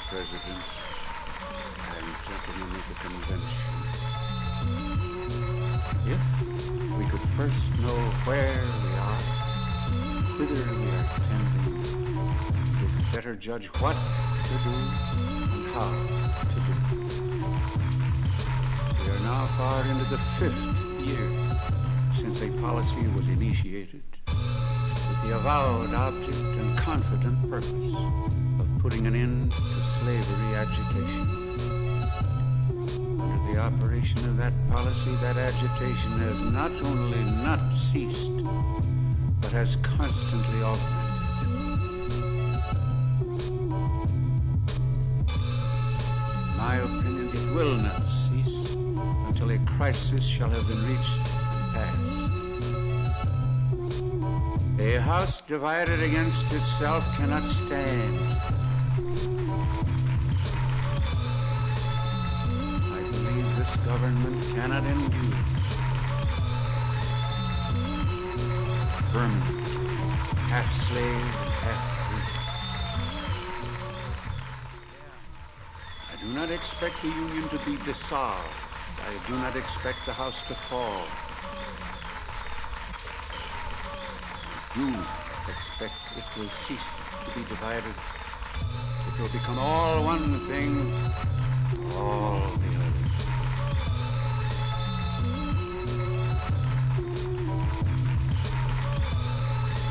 President and gentlemen of the convention. If we could first know where we are, whither we are tending, we could better judge what to do and how to do it. We are now far into the 5th year since a policy was initiated with the avowed object and confident purpose of putting an end to slavery agitation. Under the operation of that policy, that agitation has not only not ceased, but has constantly augmented. In my opinion, it will not cease until a crisis shall have been reached and passed. A house divided against itself cannot stand. I believe this government cannot endure permanent, half slave, half free. I do not expect the Union to be dissolved. I do not expect the house to fall. I do expect it will cease to be divided. It will become all one thing, all the other.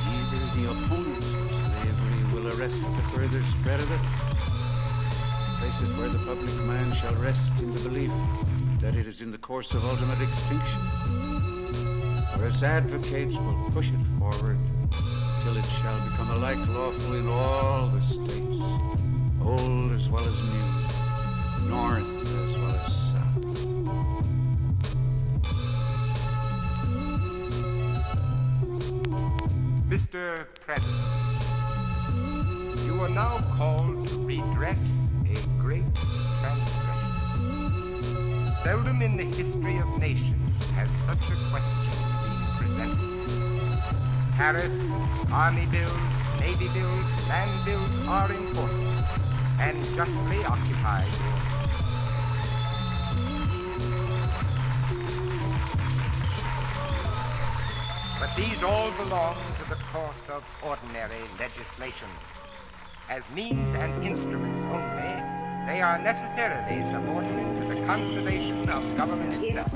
Either the opponents of slavery will arrest the further spread of it, place it where the public mind shall rest in the belief that it is in the course of ultimate extinction, or its advocates will push it forward till it shall become alike lawful in all the states, old as well as new, north as well as south. Mr. President, you are now called to redress a great transgression. Seldom in the history of nations has such a question been presented. Tariffs, army bills, navy bills, land bills are important and justly occupy your. But these all belong to the course of ordinary legislation. As means and instruments only, they are necessarily subordinate to the conservation of government itself.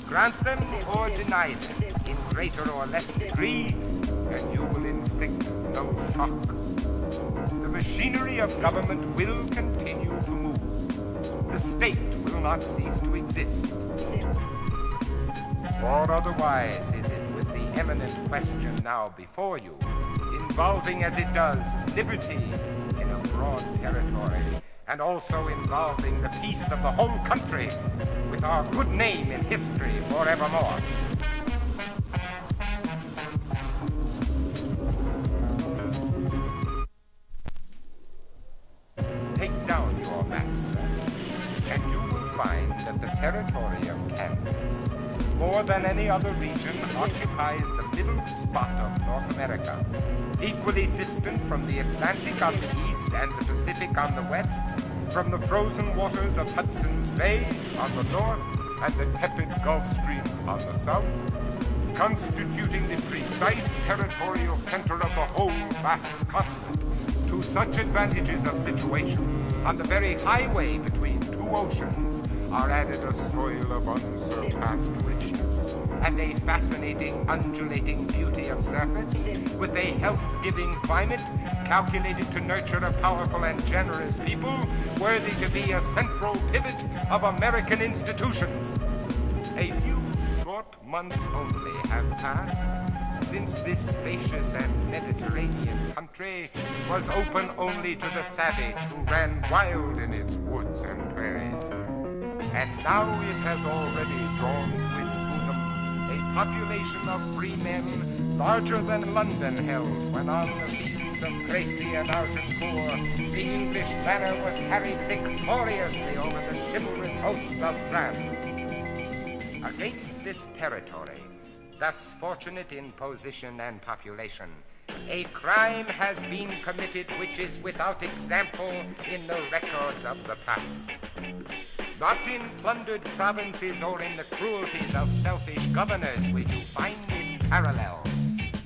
Grant them or deny them in greater or less degree, and you will inflict no shock. The machinery of government will continue to move. The state will not cease to exist. For otherwise is it with the eminent question now before you, involving as it does liberty in a broad territory, and also involving the peace of the whole country, with our good name in history forevermore. Take down your maps, sir, and you will find that the territory of Kansas, more than any other region, occupies the middle spot of North America, equally distant from the Atlantic on the east and the Pacific on the west, from the frozen waters of Hudson's Bay on the north and the tepid Gulf Stream on the south, constituting the precise territorial center of the whole vast continent. To such advantages of situation, on the very highway between two oceans, are added a soil of unsurpassed richness, and a fascinating, undulating beauty of surface, with a health-giving climate calculated to nurture a powerful and generous people, worthy to be a central pivot of American institutions. A few short months only have passed since this spacious and Mediterranean country was open only to the savage who ran wild in its woods and prairies. And now it has already drawn to its bosom a population of free men larger than London held when on the fields of Crécy and Agincourt the English banner was carried victoriously over the chivalrous hosts of France. Against this territory, thus fortunate in position and population, a crime has been committed which is without example in the records of the past. Not in plundered provinces or in the cruelties of selfish governors will you find its parallel.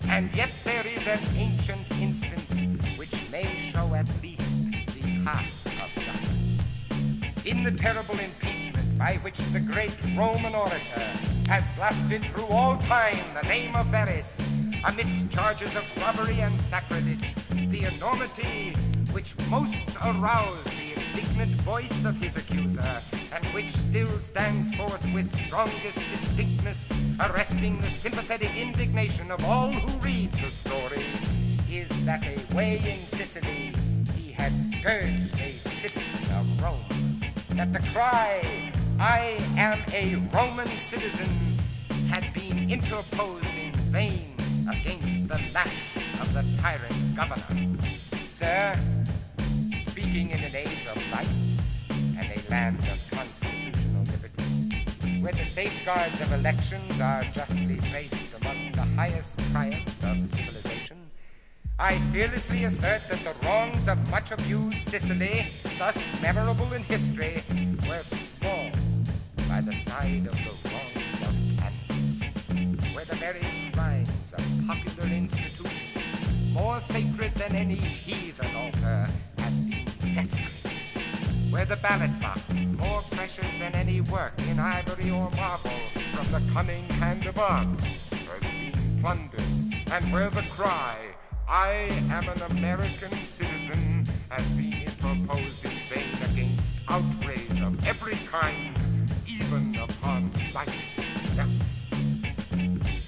And yet there is an ancient instance which may show at least the path of justice. In the terrible impeachment by which the great Roman orator has blasted through all time the name of Varus, amidst charges of robbery and sacrilege, the enormity which most aroused the indignant voice of his accuser, and which still stands forth with strongest distinctness, arresting the sympathetic indignation of all who read the story, is that away in Sicily he had scourged a citizen of Rome, that the cry, "I am a Roman citizen," had been interposed in vain against the lash of the tyrant governor. Sir, speaking in an age of light and a land of constitutional liberty, where the safeguards of elections are justly placed among the highest triumphs of civilization, I fearlessly assert that the wrongs of much abused Sicily, thus memorable in history, were small by the side of the wrongs of Kansas, where the very shrines of popular institutions, more sacred than any heathen altar, have been desecrated, where the ballot box, more precious than any work in ivory or marble from the cunning hand of art, has been plundered, and where the cry, "I am an American citizen," has been interposed in vain against outrage of every kind, even upon life itself.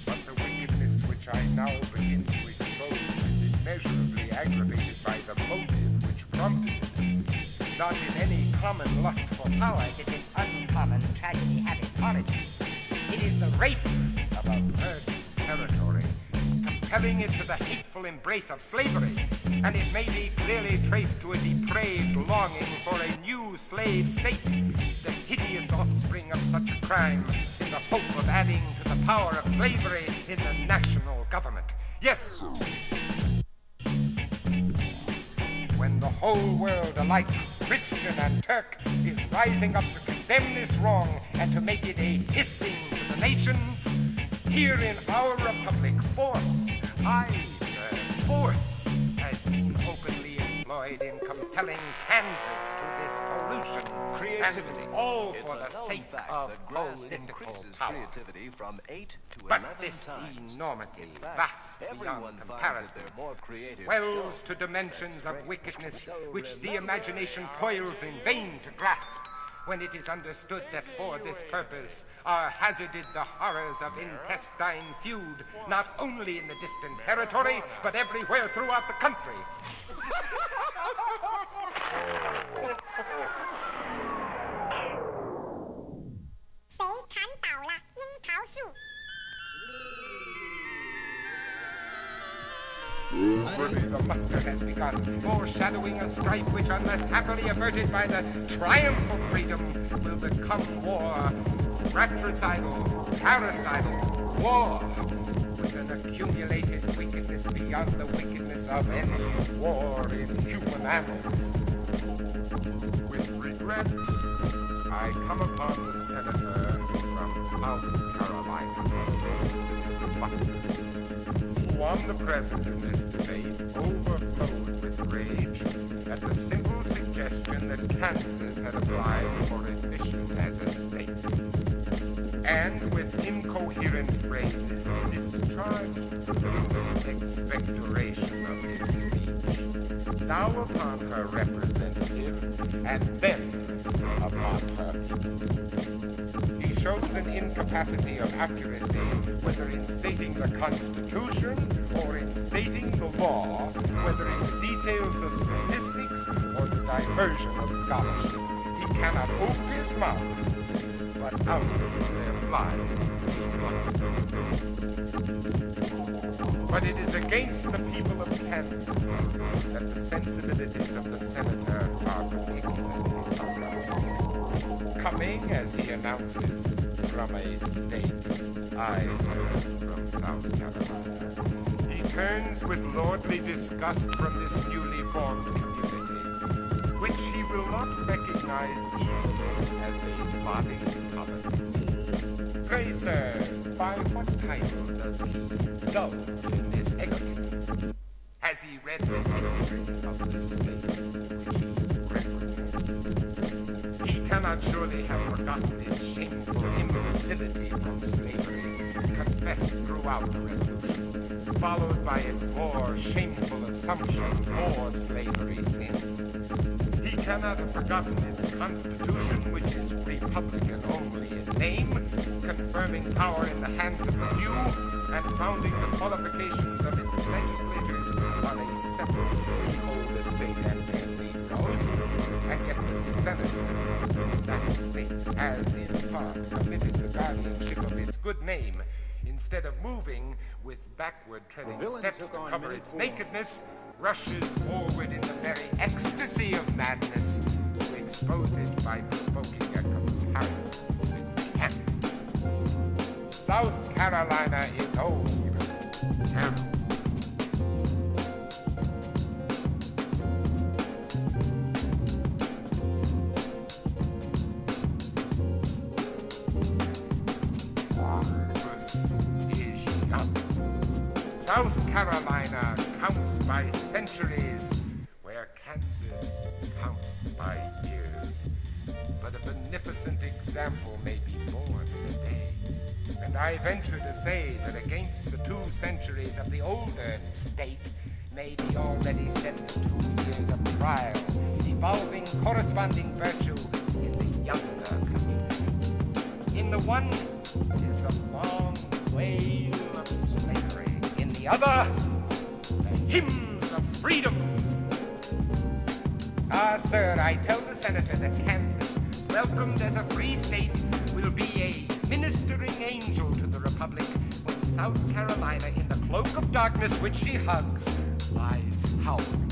But the wickedness which I now begin to expose is immeasurably aggravated by the motive which prompted it. Not in any common lust for power did this uncommon tragedy have its origin. It is the rape of a virgin territory, compelling it to the hateful embrace of slavery, and it may be clearly traced to a depraved longing for a new slave state, the hideous offspring of such a crime, in the hope of adding to the power of slavery in the national government. Yes! When the whole world alike, Christian and Turk, is rising up to condemn this wrong and to make it a hissing to the nations, here in our republic, force, aye, sir, force has been openly employed in compelling Kansas to this pollution, creativity, and all for the sake of political power. Creativity from 8 to But 11 this times. enormity, In fact, vast everyone beyond finds comparison, that they're more creative swells still. to dimensions of wickedness So which the remember imagination our toils in vain to grasp, when it is understood that for this purpose are hazarded the horrors of intestine feud, not only in the distant territory, but everywhere throughout the country. Already the muster has begun, foreshadowing a strife which, unless happily averted by the triumph of freedom, will become war, fratricidal, parricidal, war, with an accumulated wickedness beyond the wickedness of any war in human annals. With regret, I come upon the senator from South Carolina, Mr. Butler, who on the present in this debate overflowed with rage at the simple suggestion that Kansas had applied for admission as a state. And with incoherent phrases discharged the loose expectoration of his speech, now upon her representative, and then upon her people. He shows an incapacity of accuracy, whether in stating the Constitution or in stating the law, whether in the details of statistics or the diversion of scholarship. He cannot open his mouth, but out there flies blood. But it is against the people of Kansas that the sensibilities of the senator are particularly aroused. Coming, as he announces, from a state, I serve from South Carolina, he turns with lordly disgust from this newly formed community, which he will not recognize even as a body politic. Pray, sir, by what title does he indulge in this egotism? Has he read the history of the state which he represents? He cannot surely have forgotten its shameful imbecility from slavery, confessed throughout the Revolution, followed by its more shameful assumption for slavery sins. He cannot have forgotten its constitution, which is republican only in name, confirming power in the hands of the few, and founding the qualifications of its legislators on a separate freehold estate and 10 negroes, and yet the senator of that state has in part committed the guardianship of its good name, instead of moving with backward treading steps to cover its nakedness, rushes forward in the very ecstasy of madness to expose it by provoking a comparison with Kansas. South Carolina is old, terrible. South Carolina counts by centuries, where Kansas counts by years. But a beneficent example may be born in a day. And I venture to say that against the 2 centuries of the older state may be already set the 2 years of trial, evolving corresponding virtue in the younger community. In the one is the long wail of slavery. In the other, the hymns of freedom. Ah, sir, I tell the senator that Kansas, welcomed as a free state, will be a ministering angel to the republic when South Carolina, in the cloak of darkness which she hugs, lies howling.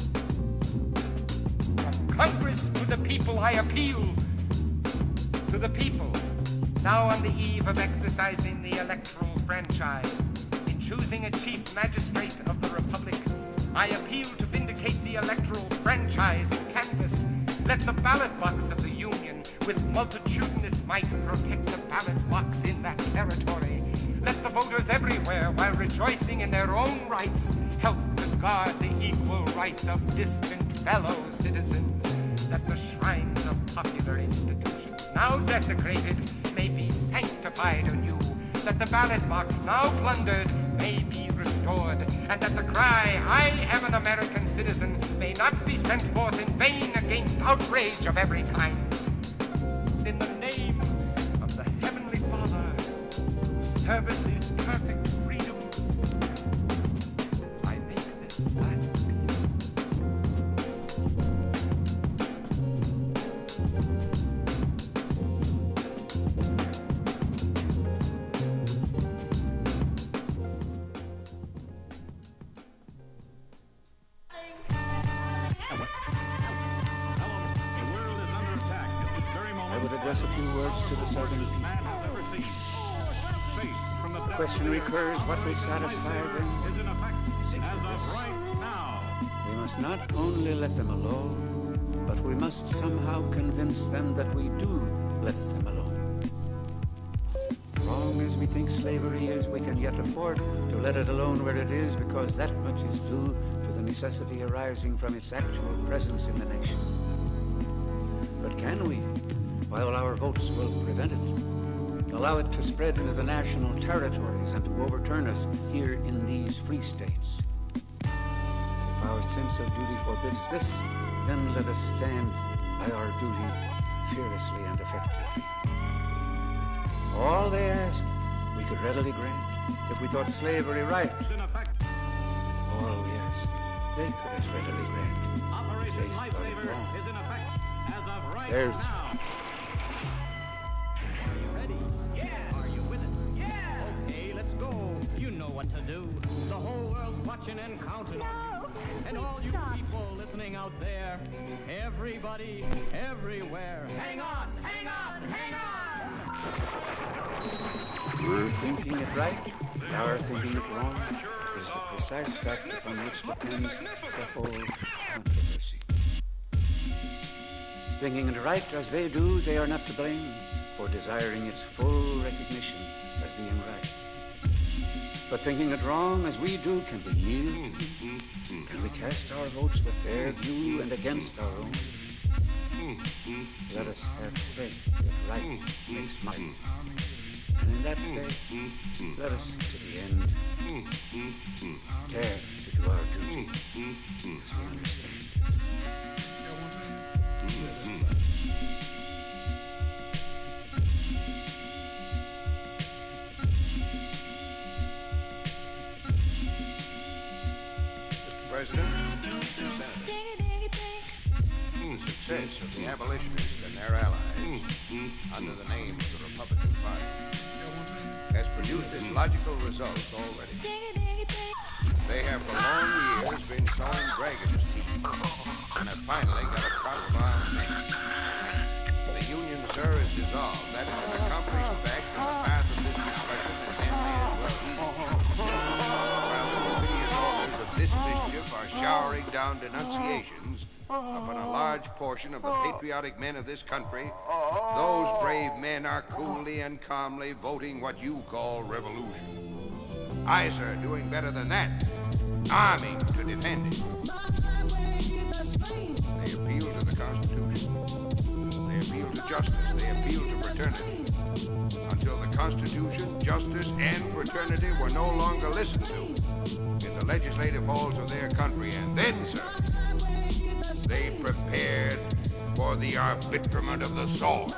From Congress to the people I appeal. To the people, now on the eve of exercising the electoral franchise, in choosing a chief magistrate of the republic, I appeal to vindicate the electoral franchise in canvass. Let the ballot box of the Union with multitudinous might protect the ballot box in that territory. Let the voters everywhere, while rejoicing in their own rights, help to guard the equal rights of distant fellow citizens. That the shrines of popular institutions, now desecrated, may be sanctified anew. That the ballot box, now plundered, may be restored, and that the cry, "I am an American citizen," may not be sent forth in vain against outrage of every kind. In the name of the Heavenly Father, whose service is perfect freedom, I make this last appeal. Address a few words to the Southern people. The question recurs, what will satisfy them? Simply this. We must not only let them alone, but we must somehow convince them that we do let them alone. Wrong as we think slavery is, we can yet afford to let it alone where it is, because that much is due to the necessity arising from its actual presence in the nation. But can we, while our votes will prevent it, allow it to spread into the national territories and to overturn us here in these free states? If our sense of duty forbids this, then let us stand by our duty fearlessly and effectively. All they ask, we could readily grant, if we thought slavery right. All we ask, they could as readily grant, if they thought it wrong. There's what to do. The whole world's watching and counting on you. And all you people listening out there, everybody, everywhere, hang on, hang on, hang on! We're thinking it right, you're thinking it wrong. is the precise fact upon which depends the whole controversy. Thinking it right as they do, they are not to blame for desiring its full recognition as being right. But thinking it wrong as we do, can we yield? Can we cast our votes with their view and against our own? Let us have faith that right makes might. And in that faith, let us to the end dare to do our duty as we understand. Mr. President, Senator, the success of the abolitionists and their allies under the name of the Republican Party has produced its logical results already. They have for long years been sowing dragon's teeth and have finally got a crop of armed men. The Union, sir, is dissolved. That is an accomplished fact, and the path of this discussion is empty as well easy. While the perfidious authors of this mischief are showering down denunciations upon a large portion of the patriotic men of this country, those brave men are coolly and calmly voting what you call revolution. I, sir, doing better than that, arming to defend it. They appeal to the Constitution. They appeal to justice. They appeal to fraternity. Until the Constitution, justice, and fraternity were no longer listened to in the legislative halls of their country. And then, sir, they prepared for the arbitrament of the sword.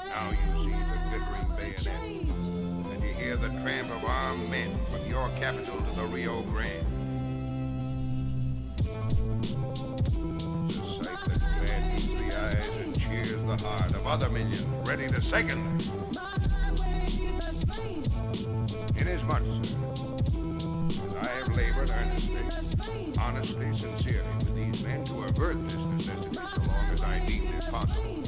Now you see the glittering bayonet, and you hear the tramp of armed men from your capital to the Rio Grande. It's a sight that gladdens the eyes and cheers the heart of other millions ready to second them. Inasmuch, sir, as I have labored earnestly, honestly, sincerely with these men to avert this necessity so long as I deemed it possible,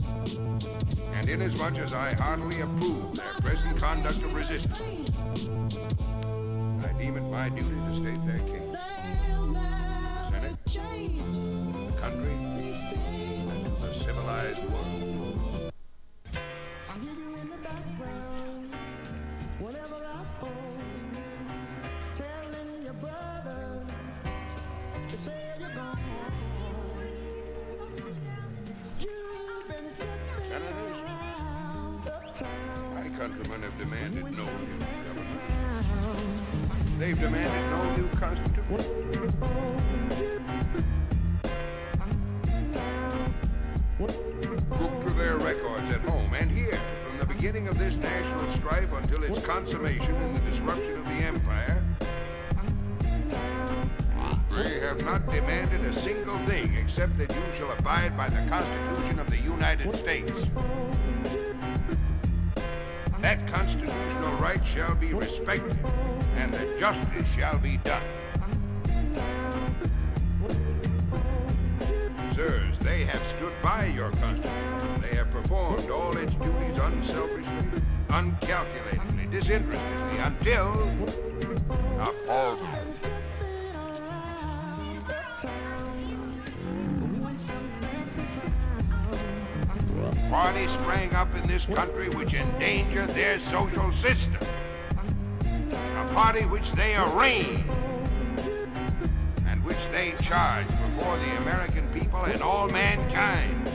and inasmuch as I heartily approve their present conduct of resistance, I deem it my duty to state their case. To the Senate, the country, and to the civilized world. Senators, my countrymen have demanded no new government. They've demanded no new constitution. Look to their records at home and here, from the beginning of this national strife until its consummation in the disruption of the empire, they have not demanded a single thing except that you shall abide by the Constitution of the United States. That constitutional right shall be respected, and that justice shall be done. Sirs, they have stood by your Constitution. They have performed all its duties unselfishly, uncalculatedly, disinterestedly, until a pardon. Party sprang up in this country which endangered their social system. A party which they arraigned and which they charged before the American people and all mankind.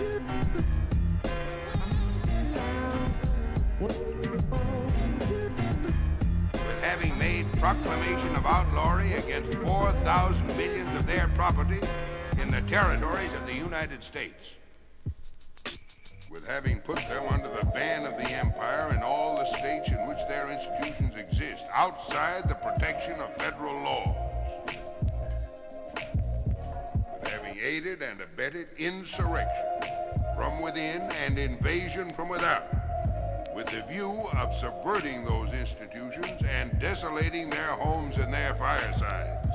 With having made proclamation of outlawry against 4,000 millions of their property in the territories of the United States. With having put them under the ban of the empire in all the states in which their institutions exist, outside the protection of federal laws. With having aided and abetted insurrection from within and invasion from without, with the view of subverting those institutions and desolating their homes and their firesides.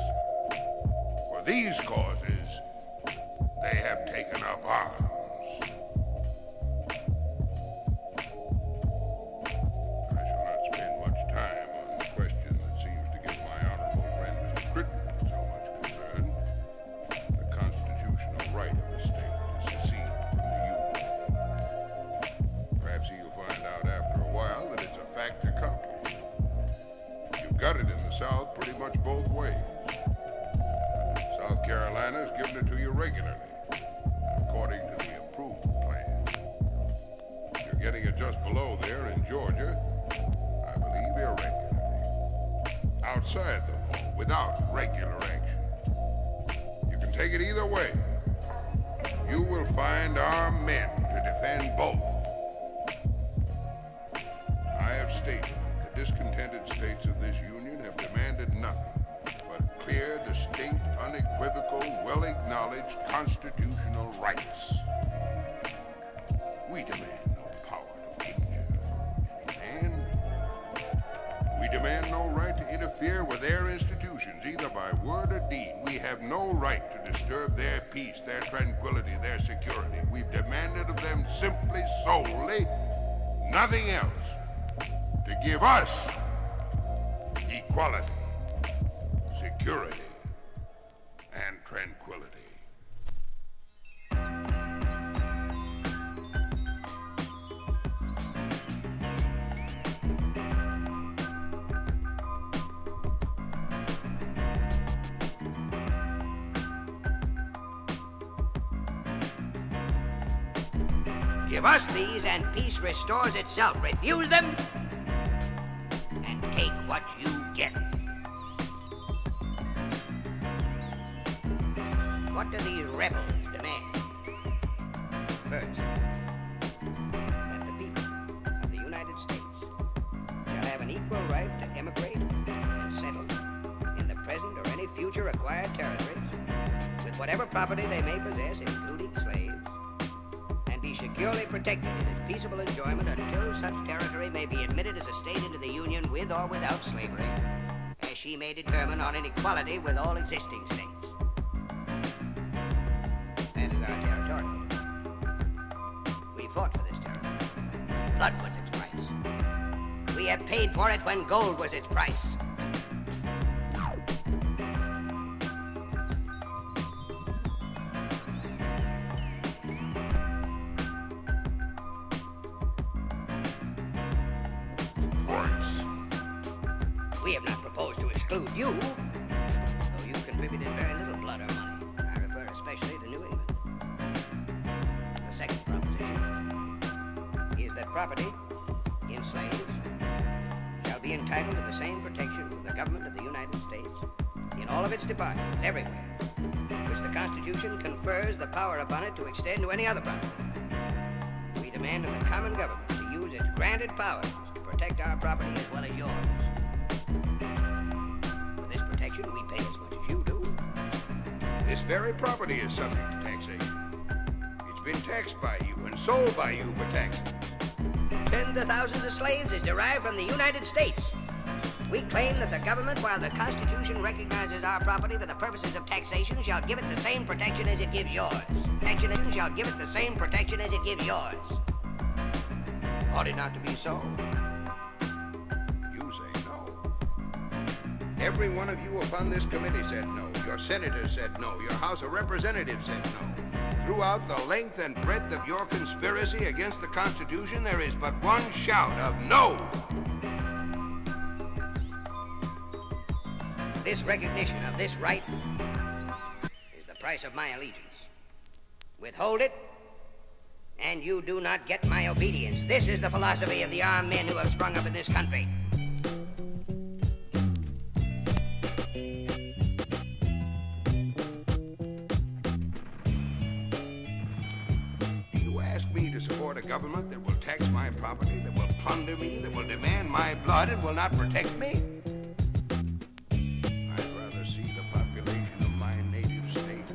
For these causes, they have taken up arms. I shall not spend much time on the question that seems to give my honorable friend Mr. Crittenden so much concern: the constitutional right of the state to secede from the Union. Perhaps he'll find out after a while that it's a fait accompli. You've got it in the South pretty much both ways. South Carolina's given it to you regularly, according to the approved plan. You're getting it just below there in Georgia, I believe irregularly. Outside the law, without regular action. You can take it either way. You will find our men to defend both. I have stated that the discontented states of this union have demanded nothing but clear, distinct, unequivocal, well-acknowledged constitutional rights. We demand no power to injure any man. We demand no right to interfere with their institutions, either by word or deed. We have no right to disturb their peace, their tranquility, their security. We've demanded of them simply, solely, nothing else, to give us equality, security, and tranquility. Give us these and peace restores itself. Refuse them and take what you get. What do these rebels demand? First, that the people of the United States shall have an equal right to emigrate and settle in the present or any future acquired territories with whatever property they may possess, including slaves, and be securely protected in its peaceable enjoyment until such territory may be admitted as a state into the Union with or without slavery, as she may determine on an equality with all existing states. That is our territorial. We fought for this territory. Blood was its price. We have paid for it when gold was its price. We have not proposed to exclude you, though you contributed very little blood or money. I refer especially to New England. The second proposition is that property in slaves shall be entitled to the same protection from the government of the United States in all of its departments, everywhere, which the Constitution confers the power upon it to extend to any other property. We demand of the common government to use its granted powers to protect our property as well as yours. We pay as much as you do. This very property is subject to taxation. It's been taxed by you and sold by you for taxes. Tens of thousands of slaves is derived from the United States. We claim that the government, while the Constitution recognizes our property for the purposes of taxation, shall give it the same protection as it gives yours. Taxation shall give it the same protection as it gives yours. Ought it not to be so? You say no. Every one of you upon this committee said no. Your senators said no. Your House of Representatives said no. Throughout the length and breadth of your conspiracy against the Constitution, there is but one shout of no. This recognition of this right is the price of my allegiance. Withhold it, and you do not get my obedience. This is the philosophy of the armed men who have sprung up in this country. A government that will tax my property, that will plunder me, that will demand my blood and will not protect me? I'd rather see the population of my native state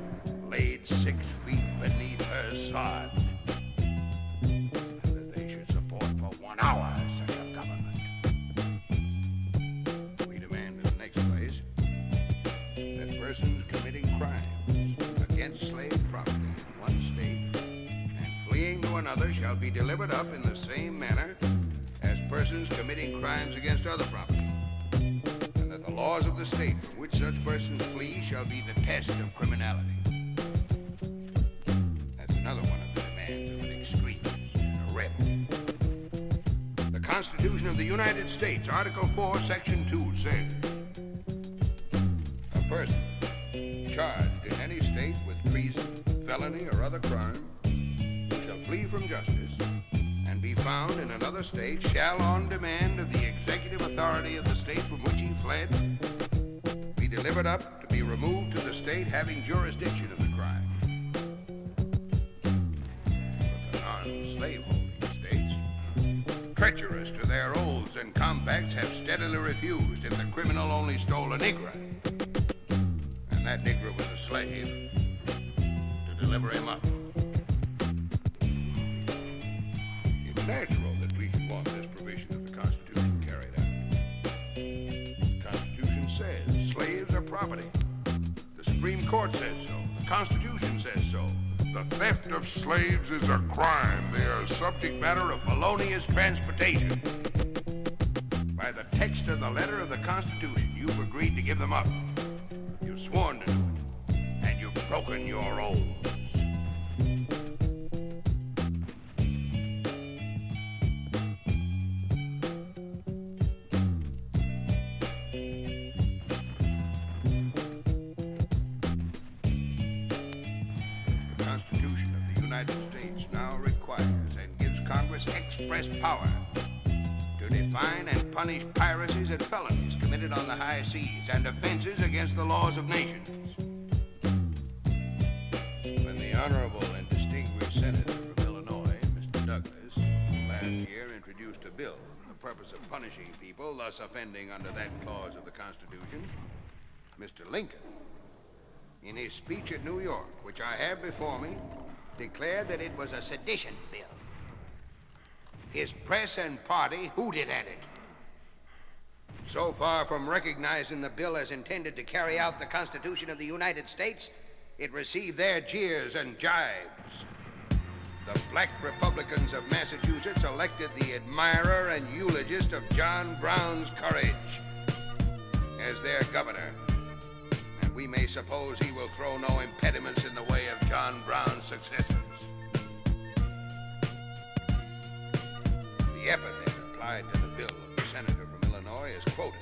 laid 6 feet beneath her sod than that they should support for 1 hour such a government. We demand in the next place that persons committing crimes against slave property in one state to another shall be delivered up in the same manner as persons committing crimes against other property, and that the laws of the state from which such persons flee shall be the test of criminality. That's another one of the demands of an extremist and a rebel. The Constitution of the United States, Article 4, Section 2 says, a person charged in any state with treason, felony, or other crime who shall flee from justice and be found in another state shall, on demand of the executive authority of the state from which he fled, be delivered up to be removed to the state having jurisdiction of the crime. But the non-slaveholding states, treacherous to their oaths and compacts, have steadily refused if the criminal only stole a Negro, and that Negro was a slave, to deliver him up. It's natural that we should want this provision of the Constitution carried out. The Constitution says slaves are property. The Supreme Court says so. The Constitution says so. The theft of slaves is a crime. They are subject matter of felonious transportation. By the text of the letter of the Constitution, you've agreed to give them up. You've sworn to do it, and you've broken your oaths. The Constitution of the United States now requires and gives Congress express power to define and punish piracies and felonies committed on the high seas and offenses against the laws of nations. When the honorable and distinguished Senator from Illinois, Mr. Douglas, last year introduced a bill for the purpose of punishing people thus offending under that clause of the Constitution, Mr. Lincoln, in his speech at New York, which I have before me, declared that it was a sedition bill. His press and party hooted at it. So far from recognizing the bill as intended to carry out the Constitution of the United States, it received their jeers and jibes. The black Republicans of Massachusetts elected the admirer and eulogist of John Brown's courage as their governor, and we may suppose he will throw no impediments in the way of John Brown's successors. The epithet applied to the bill of the senator from Illinois is quoted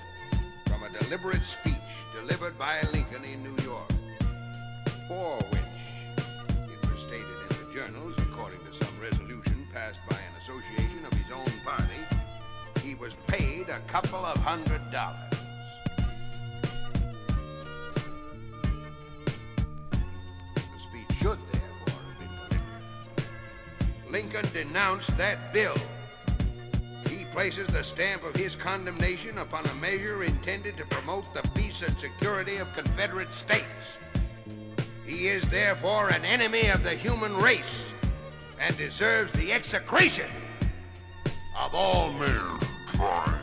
from a deliberate speech delivered by Lincoln in New York, for which it was stated in the journals, according to some resolution passed by an association of his own party, he was paid a couple of $100. The speech should therefore have been delivered. Lincoln denounced that bill. He places the stamp of his condemnation upon a measure intended to promote the peace and security of Confederate states. He is therefore an enemy of the human race and deserves the execration of all mankind.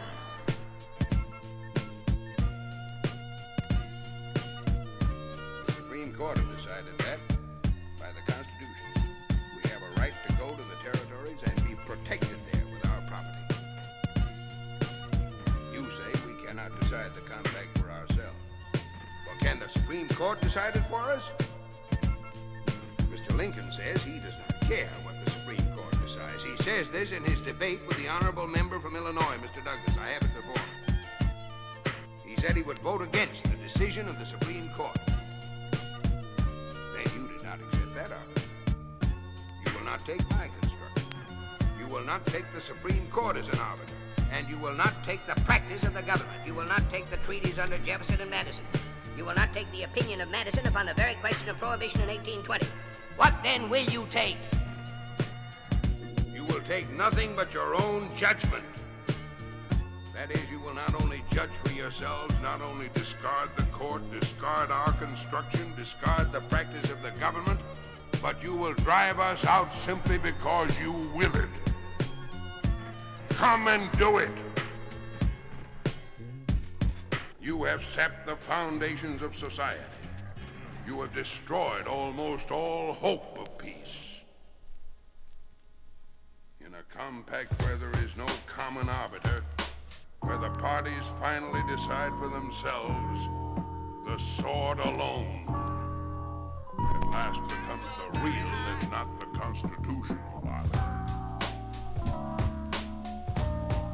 The Supreme Court have decided that, by the Constitution, we have a right to go to the territories and be protected there with our property. You say we cannot decide the compact for ourselves. Well, can the Supreme Court decide it for us? Mr. Lincoln says he does not care what the Supreme Court decides. He says this in his debate with the honorable member from Illinois, Mr. Douglas. I have it before me. He said he would vote against the decision of the Supreme Court. Then you did not accept that argument. You will not take my construction. You will not take the Supreme Court as an arbiter. And you will not take the practice of the government. You will not take the treaties under Jefferson and Madison. You will not take the opinion of Madison upon the very question of prohibition in 1820. What then will you take? You will take nothing but your own judgment. That is, you will not only judge for yourselves, not only discard the court, discard our construction, discard the practice of the government, but you will drive us out simply because you will it. Come and do it. You have sapped the foundations of society. You have destroyed almost all hope of peace. compact where there is no common arbiter, where the parties finally decide for themselves, the sword alone at last becomes the real, if not the constitutional arbiter.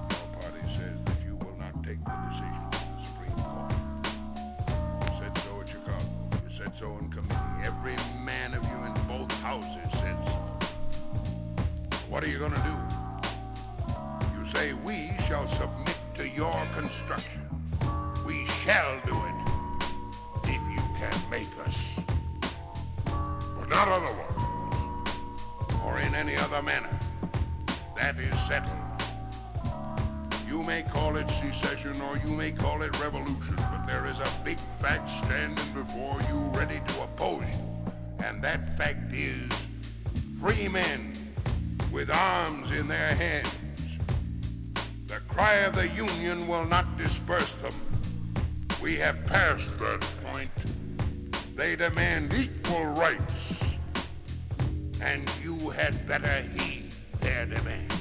Your party says that you will not take the decision of the Supreme Court. You said so at Chicago. You said so in committee. Every man of you in both houses said so. What are you going to do? You say we shall submit to your construction. We shall do it if you can make us. But not otherwise, or in any other manner. That is settled. You may call it secession or you may call it revolution, but there is a big fact standing before you ready to oppose you. And that fact is free men with arms in their hands. The cry of the Union will not disperse them. We have passed that point. They demand equal rights, and you had better heed their demand.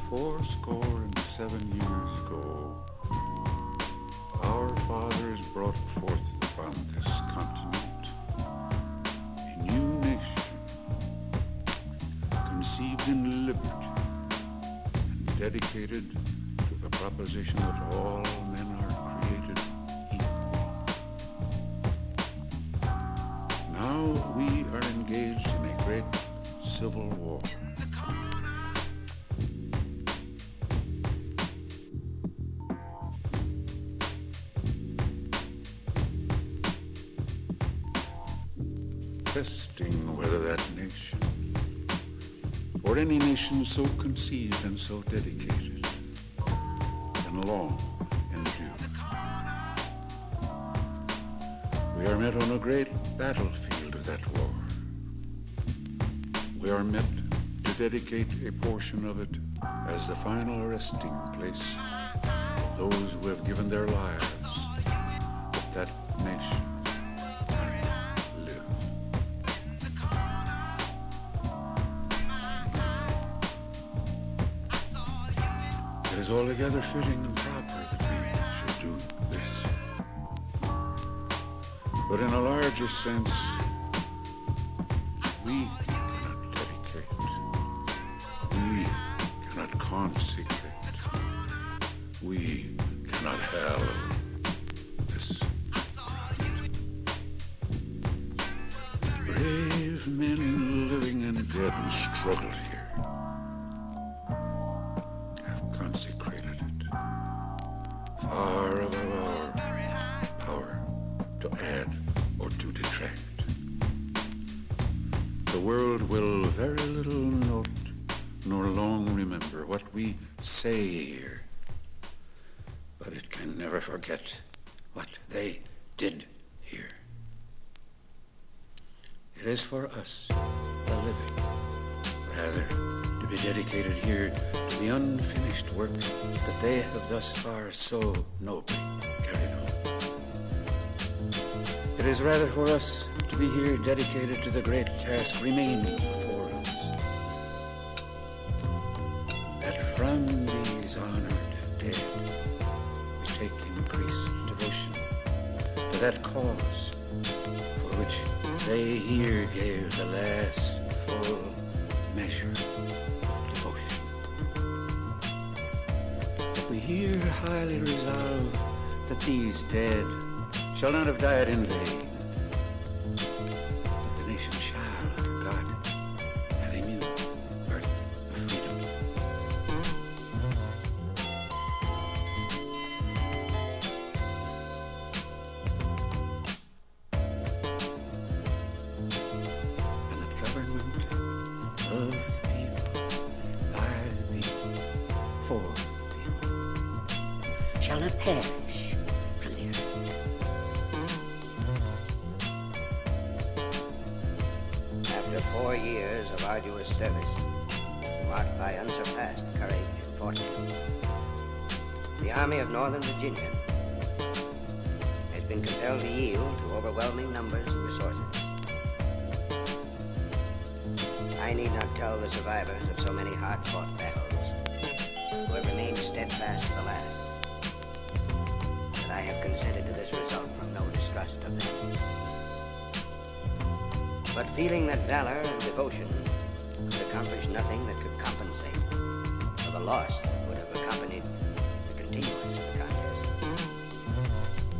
Fourscore-and-7 years ago, our fathers brought forth upon this continent a new nation, conceived in liberty and dedicated to the proposition that all men are created equal. Now we are engaged in a great civil war. Testing whether that nation, or any nation so conceived and so dedicated, can long endure. We are met on a great battlefield of that war. We are met to dedicate a portion of it as the final resting place of those who have given their lives that that nation might live. It is altogether fitting and proper that we should do this. But in a larger sense, we cannot dedicate, we cannot consecrate, we cannot hallow this right. Brave men living and dead who struggled here consecrated it, far above our power to add or to detract. The world will very little note nor long remember what we say here, but it can never forget what they did here. It is for us, the living, rather, to be dedicated here to the unfinished work that they have thus far so nobly carried on. It is rather for us to be here dedicated to the great task remaining before us, that from these honored dead we take increased devotion to that cause for which they here gave the last full measure of devotion. That we here highly resolve that these dead shall not have died in vain, but the nation shall, under God, have a new birth of freedom. And the government of the people, by the people, for the people. shall not perish from the earth. After 4 years of arduous service, marked by unsurpassed courage and fortitude, the Army of Northern Virginia has been compelled to yield to overwhelming numbers and resources. I need not tell the survivors of so many hard-fought battles, who have remained steadfast to the last, that I have consented to this result from no distrust of them, but feeling that valor and devotion could accomplish nothing that could compensate for the loss that would have accompanied the continuance of the contest,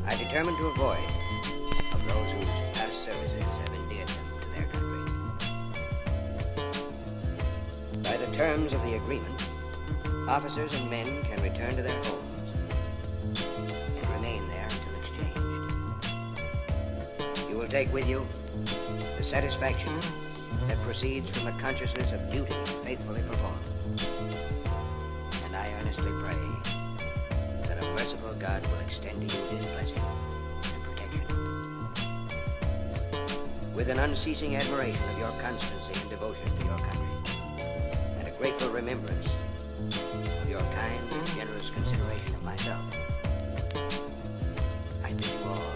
I determined to avoid of those whose past services have endeared them to their country. By the terms of the agreement, officers and men can return to their homes and remain there until exchanged. You will take with you the satisfaction that proceeds from the consciousness of duty faithfully performed. And I earnestly pray that a merciful God will extend to you his blessing and protection. With an unceasing admiration of your constancy and devotion to your country, and a grateful remembrance of your kind and generous consideration of myself, I bid you all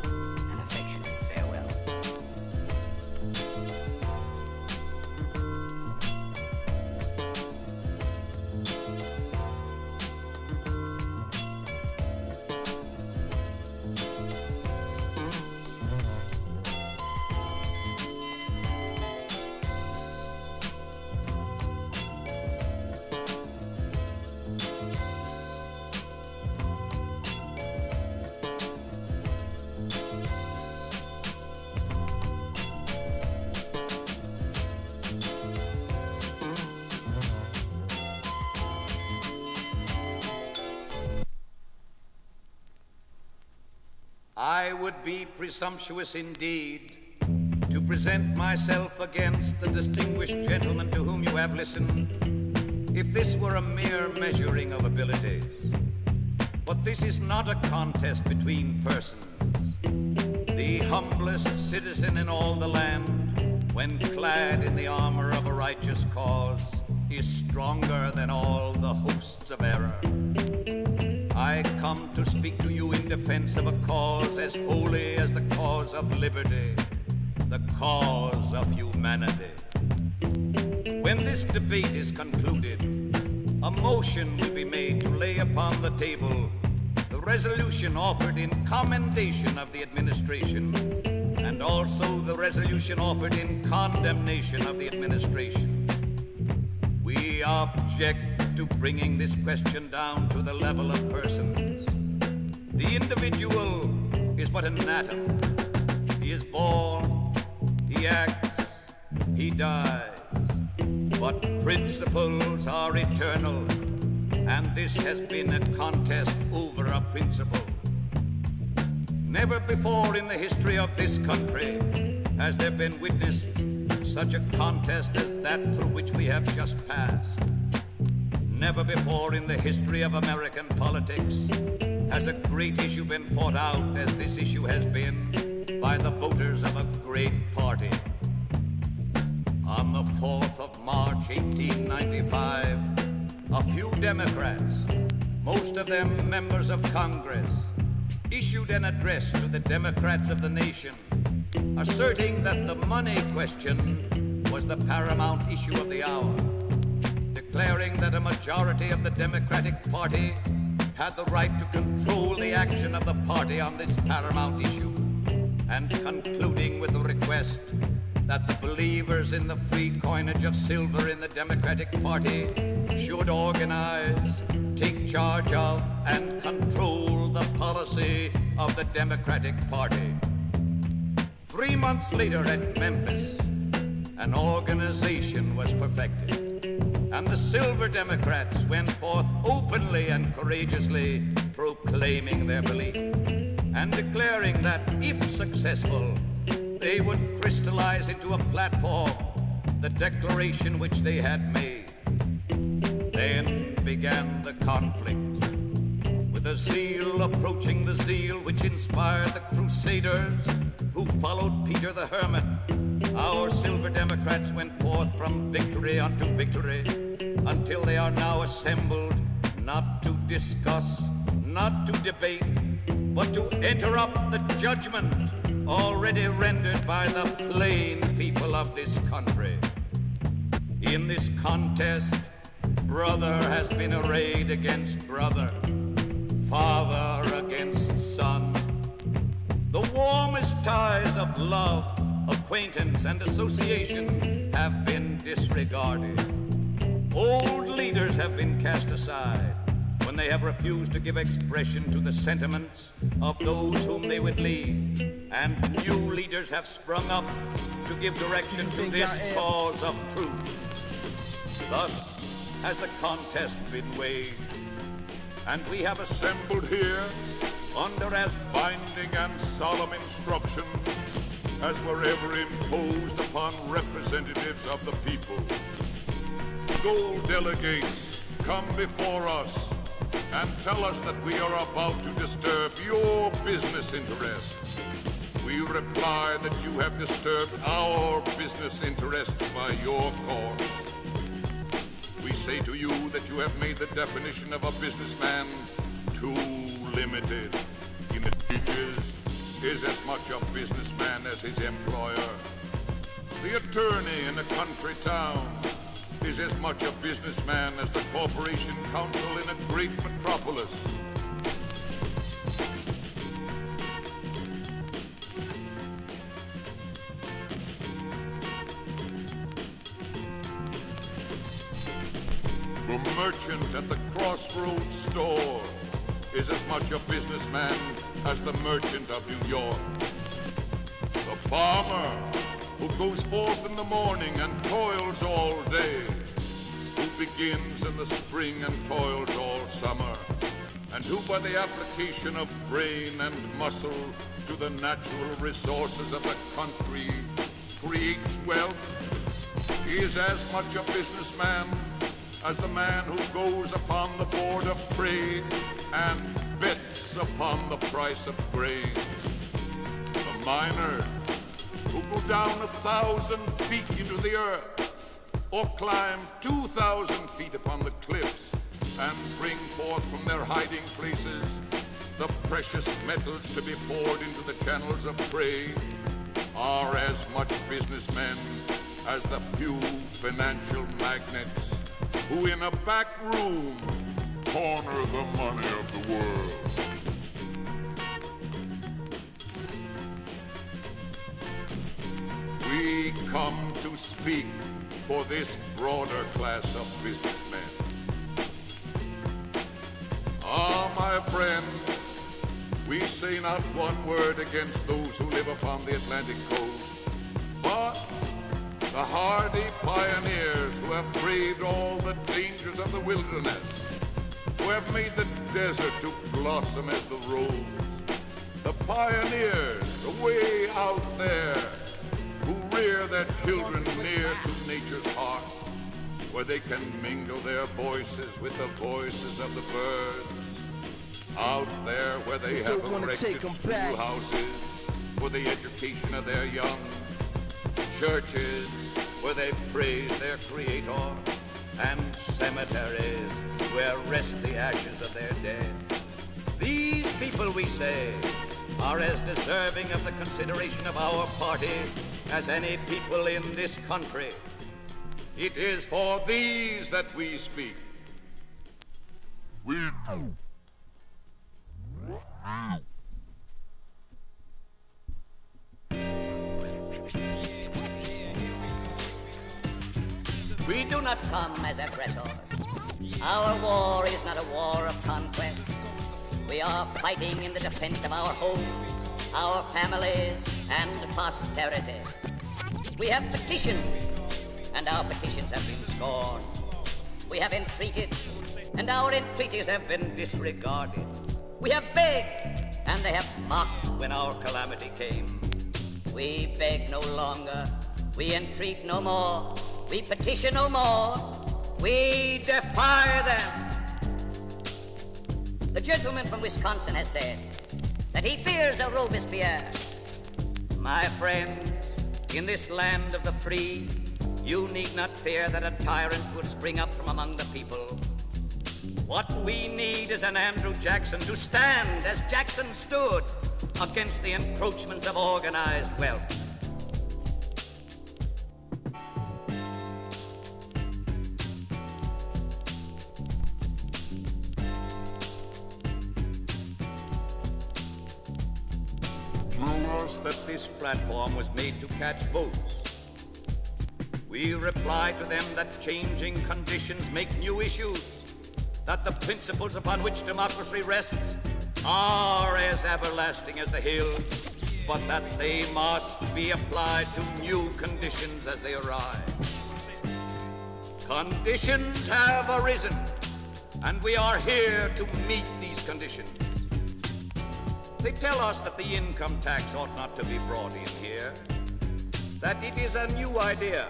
an affectionate farewell. I would be presumptuous indeed to present myself against the distinguished gentleman to whom you have listened, if this were a mere measuring of abilities. But this is not a contest between persons. The humblest citizen in all the land, when clad in the armor of a righteous cause, is stronger than all the hosts of error. I come to speak to you in defense of a cause as holy as the cause of liberty, the cause of humanity. When this debate is concluded, a motion will be made to lay upon the table the resolution offered in commendation of the administration, and also the resolution offered in condemnation of the administration. We object to bringing this question down to the level of persons. The individual is but an atom. He is born, he acts, he dies. But principles are eternal, and this has been a contest over a principle. Never before in the history of this country has there been witnessed such a contest as that through which we have just passed. Never before in the history of American politics has a great issue been fought out as this issue has been by the voters of a great party. On the 4th of March, 1895, a few Democrats, most of them members of Congress, issued an address to the Democrats of the nation, asserting that the money question was the paramount issue of the hour, declaring that a majority of the Democratic Party had the right to control the action of the party on this paramount issue, and concluding with a request that the believers in the free coinage of silver in the Democratic Party should organize, take charge of, and control the policy of the Democratic Party. 3 months later at Memphis, an organization was perfected, and the Silver Democrats went forth openly and courageously proclaiming their belief and declaring that if successful, they would crystallize into a platform the declaration which they had made. Then began the conflict. with a zeal approaching the zeal which inspired the Crusaders who followed Peter the Hermit. Our silver Democrats went forth from victory unto victory until they are now assembled not to discuss, not to debate, but to interrupt the judgment already rendered by the plain people of this country. In this contest, brother has been arrayed against brother, father against son. The warmest ties of love, acquaintance, and association have been disregarded. Old leaders have been cast aside when they have refused to give expression to the sentiments of those whom they would lead, and new leaders have sprung up to give direction to this cause of truth. Thus has the contest been waged, and we have assembled here under as binding and solemn instructions as were ever imposed upon representatives of the people. Gold delegates, come before us and tell us that we are about to disturb your business interests. We reply that you have disturbed our business interests by your course. We say to you that you have made the definition of a businessman too limited. In the teachers is as much a businessman as his employer. The attorney in a country town is as much a businessman as the corporation counsel in a great metropolis. The merchant at the crossroads store is as much a businessman as the merchant of New York. The farmer who goes forth in the morning and toils all day, who begins in the spring and toils all summer, and who by the application of brain and muscle to the natural resources of the country creates wealth, is as much a businessman as the man who goes upon the board of trade and bets upon the price of grain. The miner who go down 1,000 feet into the earth, or climb 2,000 feet upon the cliffs, and bring forth from their hiding places the precious metals to be poured into the channels of trade, are as much businessmen as the few financial magnates who in a back room corner the money of the world. We come to speak for this broader class of businessmen. Ah, my friends, we say not one word against those who live upon the Atlantic coast, but the hardy pioneers who have braved all the dangers of the wilderness, who have made the desert to blossom as the rose. The pioneers away out there who rear their children near to nature's heart, where they can mingle their voices with the voices of the birds. Out there where they have erected schoolhouses for the education of their young, churches where they praise their Creator, and cemeteries where rest the ashes of their dead. These people, we say, are as deserving of the consideration of our party as any people in this country. It is for these that we speak. We do not come as aggressors. Our war is not a war of conquest. We are fighting in the defense of our homes, our families, and posterity. We have petitioned, and our petitions have been scorned. We have entreated, and our entreaties have been disregarded. We have begged, and they have mocked when our calamity came. We beg no longer, we entreat no more, we petition no more, we defy them. The gentleman from Wisconsin has said that he fears a Robespierre. My friends, in this land of the free, you need not fear that a tyrant will spring up from among the people. What we need is an Andrew Jackson to stand as Jackson stood against the encroachments of organized wealth. That this platform was made to catch votes. We reply to them that changing conditions make new issues, that the principles upon which democracy rests are as everlasting as the hills, but that they must be applied to new conditions as they arise. Conditions have arisen, and we are here to meet these conditions. They tell us that the income tax ought not to be brought in here, that it is a new idea.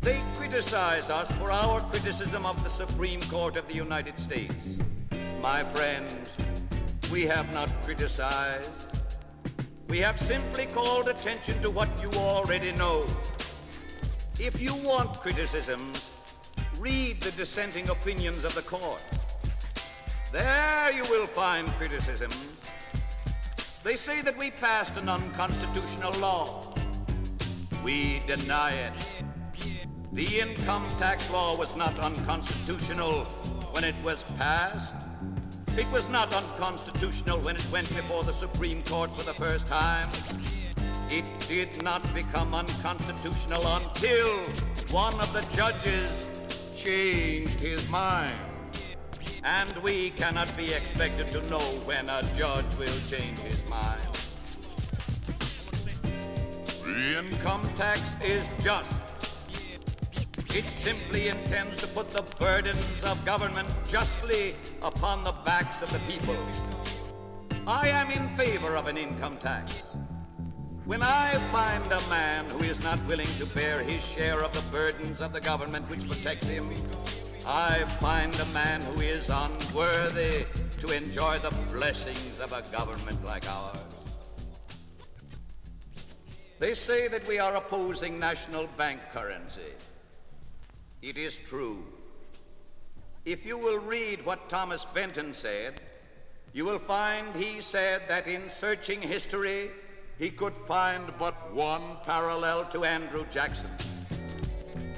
They criticize us for our criticism of the Supreme Court of the United States. My friends, we have not criticized. We have simply called attention to what you already know. If you want criticisms, read the dissenting opinions of the court. There you will find criticisms. They say that we passed an unconstitutional law. We deny it. The income tax law was not unconstitutional when it was passed. It was not unconstitutional when it went before the Supreme Court for the first time. It did not become unconstitutional until one of the judges changed his mind. And we cannot be expected to know when a judge will change his mind. The income tax is just. It simply intends to put the burdens of government justly upon the backs of the people. I am in favor of an income tax. When I find a man who is not willing to bear his share of the burdens of the government which protects him, I find a man who is unworthy to enjoy the blessings of a government like ours. They say that we are opposing national bank currency. It is true. If you will read what Thomas Benton said, you will find he said that in searching history, he could find but one parallel to Andrew Jackson.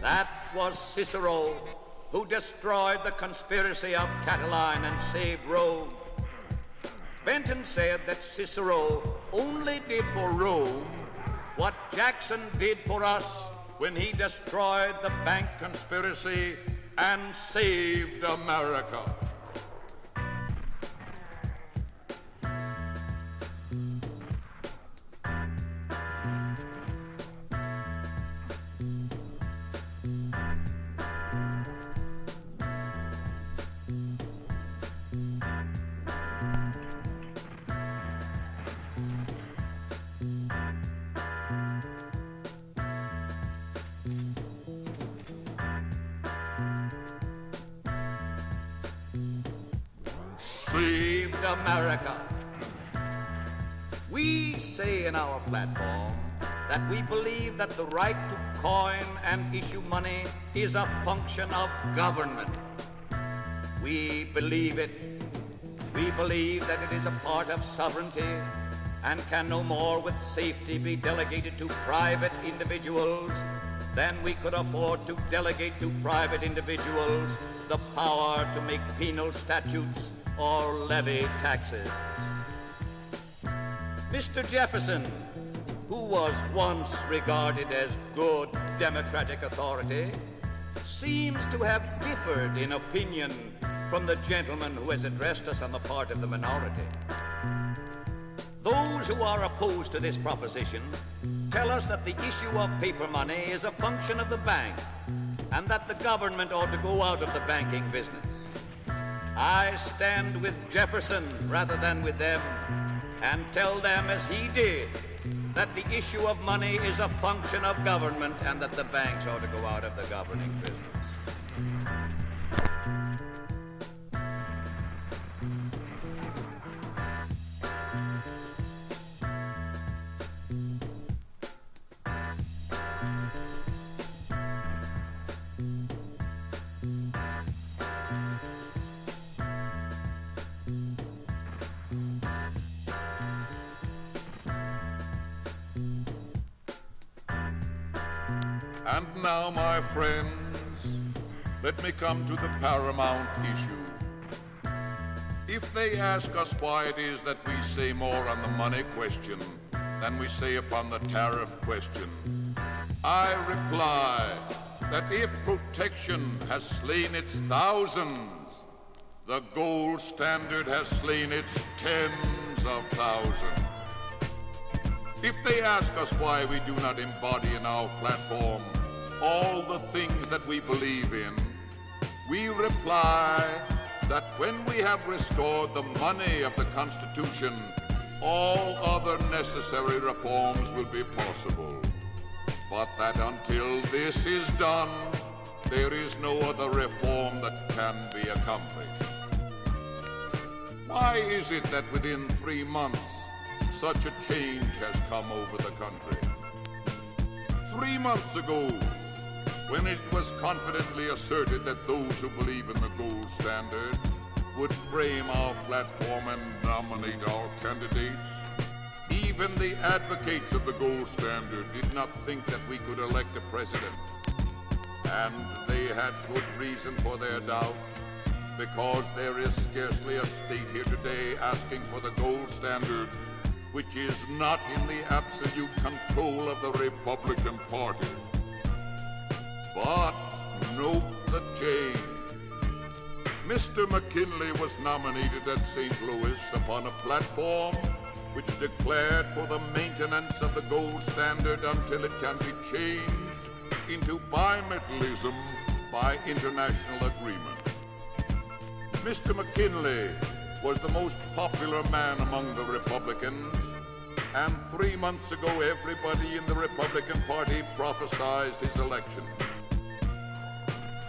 That was Cicero, who destroyed the conspiracy of Catiline and saved Rome. Benton said that Cicero only did for Rome what Jackson did for us when he destroyed the bank conspiracy and saved America. Saved America. We say in our platform that we believe that the right to coin and issue money is a function of government. We believe it. We believe that it is a part of sovereignty and can no more with safety be delegated to private individuals than we could afford to delegate to private individuals the power to make penal statutes or levy taxes. Mr. Jefferson, who was once regarded as good democratic authority, seems to have differed in opinion from the gentleman who has addressed us on the part of the minority. Those who are opposed to this proposition tell us that the issue of paper money is a function of the bank and that the government ought to go out of the banking business. I stand with Jefferson rather than with them and tell them as he did that the issue of money is a function of government and that the banks ought to go out of the governing business. And now, my friends, let me come to the paramount issue. If they ask us why it is that we say more on the money question than we say upon the tariff question, I reply that if protection has slain its thousands, the gold standard has slain its tens of thousands. If they ask us why we do not embody in our platform all the things that we believe in, we reply that when we have restored the money of the Constitution, all other necessary reforms will be possible. But that until this is done, there is no other reform that can be accomplished. Why is it that within 3 months, such a change has come over the country? 3 months ago, when it was confidently asserted that those who believe in the gold standard would frame our platform and nominate our candidates, even the advocates of the gold standard did not think that we could elect a president. And they had good reason for their doubt, because there is scarcely a state here today asking for the gold standard which is not in the absolute control of the Republican Party. But note the change. Mr. McKinley was nominated at St. Louis upon a platform which declared for the maintenance of the gold standard until it can be changed into bimetallism by international agreement. Mr. McKinley was the most popular man among the Republicans, and 3 months ago everybody in the Republican Party prophesied his election.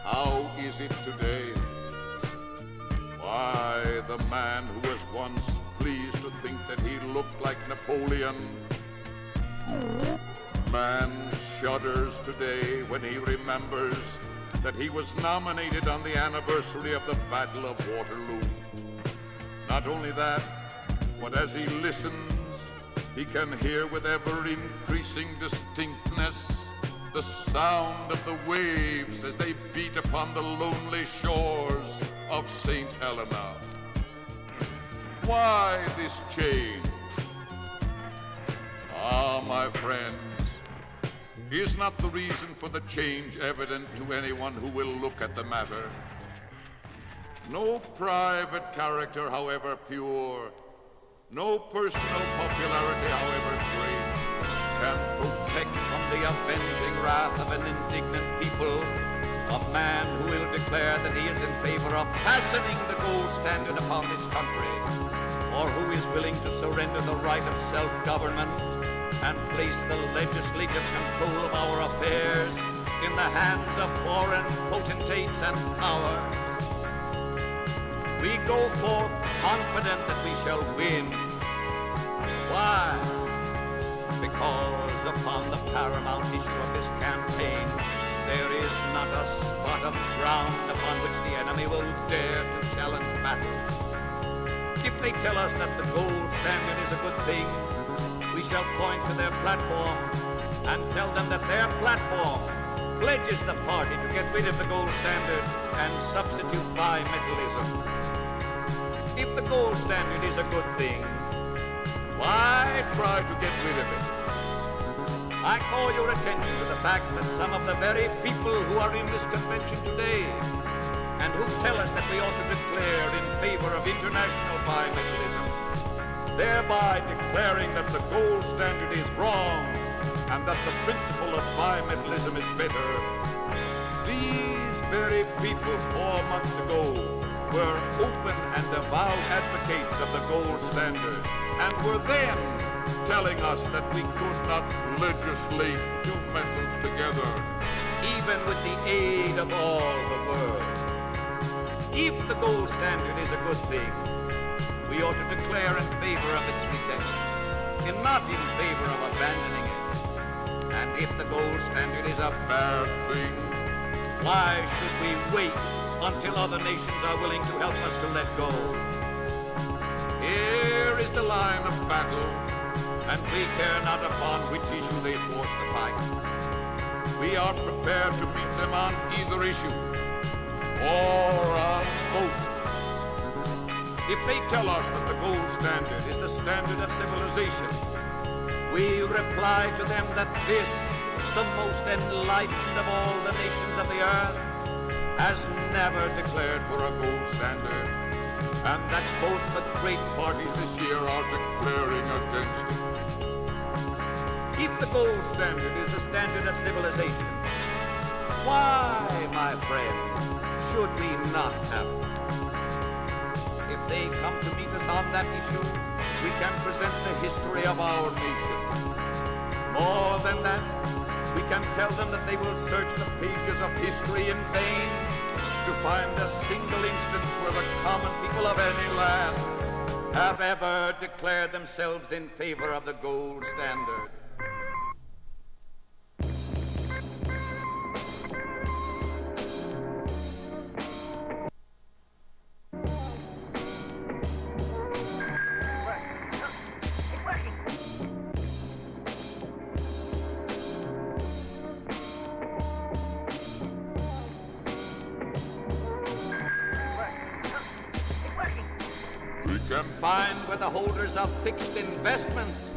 How is it today? Why, the man who was once pleased to think that he looked like Napoleon, man shudders today when he remembers that he was nominated on the anniversary of the Battle of Waterloo. Not only that, but as he listens, he can hear with ever-increasing distinctness the sound of the waves as they beat upon the lonely shores of St. Helena. Why this change? Ah, my friends, is not the reason for the change evident to anyone who will look at the matter? No private character, however pure, no personal popularity, however great, can protect from the avenging wrath of an indignant people a man who will declare that he is in favor of fastening the gold standard upon this country, or who is willing to surrender the right of self-government and place the legislative control of our affairs in the hands of foreign potentates and powers. We go forth confident that we shall win. Why? Because upon the paramount issue of this campaign, there is not a spot of ground upon which the enemy will dare to challenge battle. If they tell us that the gold standard is a good thing, we shall point to their platform and tell them that their platform pledges the party to get rid of the gold standard and substitute bimetallism. If the gold standard is a good thing, why try to get rid of it? I call your attention to the fact that some of the very people who are in this convention today and who tell us that we ought to declare in favor of international bimetallism, thereby declaring that the gold standard is wrong and that the principle of bimetallism is better, these very people 4 months ago were open and avowed advocates of the gold standard and were then telling us that we could not legislate two metals together, even with the aid of all the world. If the gold standard is a good thing, we ought to declare in favor of its retention, and not in favor of abandoning it. And if the gold standard is a bad thing, why should we wait until other nations are willing to help us to let go? Here is the line of battle, and we care not upon which issue they force the fight. we are prepared to meet them on either issue, or on both. If they tell us that the gold standard is the standard of civilization, we reply to them that this, the most enlightened of all the nations of the earth, has never declared for a gold standard, and that both the great parties this year are declaring against it. If the gold standard is the standard of civilization, why, my friends, should we not have it? If they come to meet us on that issue, we can present the history of our nation. More than that, we can tell them that they will search the pages of history in vain to find a single instance where the common people of any land have ever declared themselves in favor of the gold standard. Find where the holders of fixed investments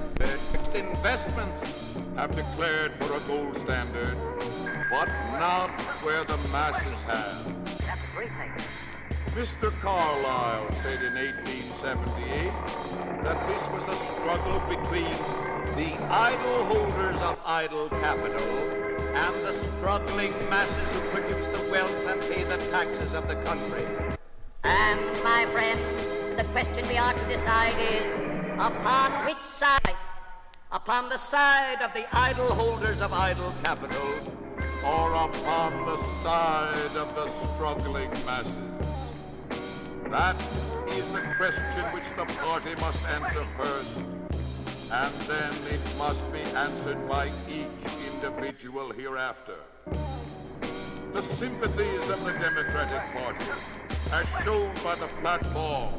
have declared for a gold standard, but not where the masses have. That's a great thing. Mr. Carlyle said in 1878 that this was a struggle between the idle holders of idle capital and the struggling masses who produce the wealth and pay the taxes of the country. And, my friends, the question we are to decide is, upon which side? Upon the side of the idle holders of idle capital, or upon the side of the struggling masses? That is the question which the party must answer first, and then it must be answered by each individual hereafter. The sympathies of the Democratic Party, as shown by the platform,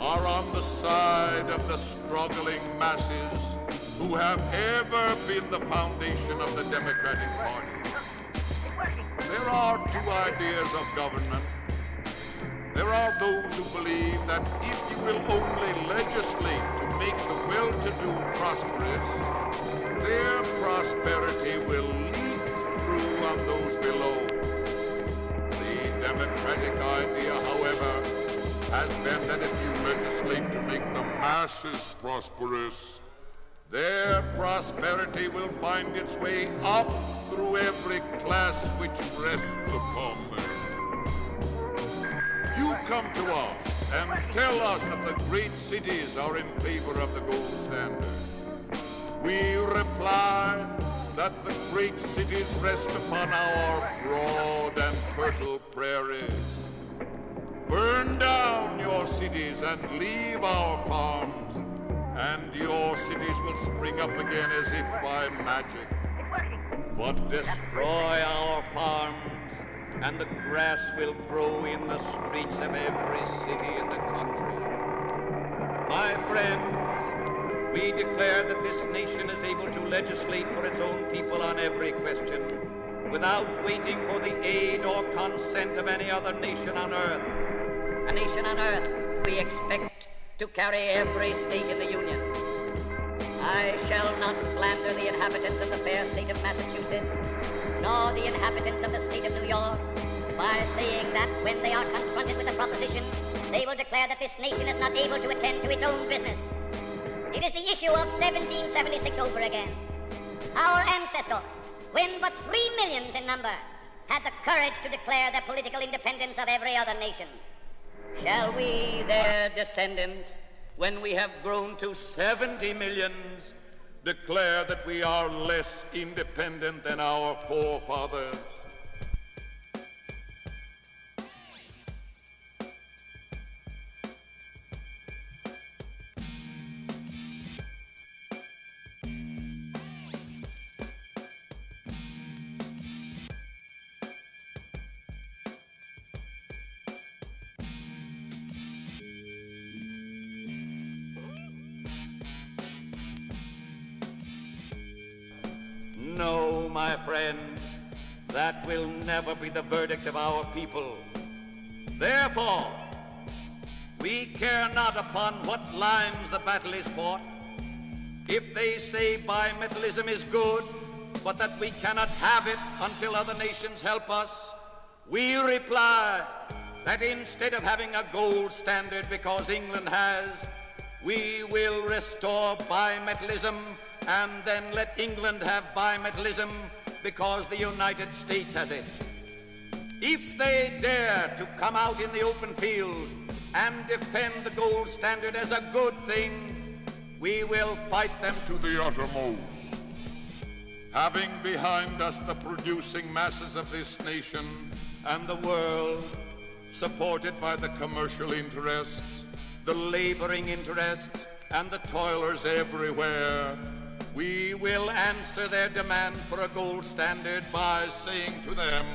are on the side of the struggling masses who have ever been the foundation of the Democratic Party. There are two ideas of government. There are those who believe that if you will only legislate to make the well-to-do prosperous, their prosperity will leak through on those below. The Democratic idea, however, has been that if you legislate to make the masses prosperous, their prosperity will find its way up through every class which rests upon them. You come to us and tell us that the great cities are in favor of the gold standard. We reply that the great cities rest upon our broad and fertile prairies. Burn down your cities and leave our farms, and your cities will spring up again as if by magic. But destroy our farms, and the grass will grow in the streets of every city in the country. My friends, we declare that this nation is able to legislate for its own people on every question, without waiting for the aid or consent of any other nation on earth. A nation on earth we expect to carry every state in the Union. I shall not slander the inhabitants of the fair state of Massachusetts, nor the inhabitants of the state of New York, by saying that when they are confronted with the proposition, they will declare that this nation is not able to attend to its own business. It is the issue of 1776 over again. Our ancestors, when but 3 millions in number, had the courage to declare the political independence of every other nation. Shall we, their descendants, when we have grown to 70 millions, declare that we are less independent than our forefathers? No, my friends, That will never be the verdict of our people. Therefore, we care not upon what lines the battle is fought. If they say bimetallism is good, but that we cannot have it until other nations help us, we reply that instead of having a gold standard because England has, we will restore bimetallism and then let England have bimetallism because the United States has it. If they dare to come out in the open field and defend the gold standard as a good thing, we will fight them to the uttermost. Having behind us the producing masses of this nation and the world, supported by the commercial interests, the laboring interests, and the toilers everywhere, we will answer their demand for a gold standard by saying to them,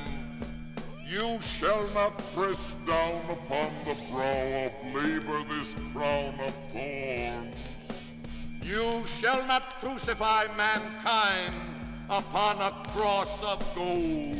You shall not press down upon the brow of labor this crown of thorns. You shall not crucify mankind upon a cross of gold.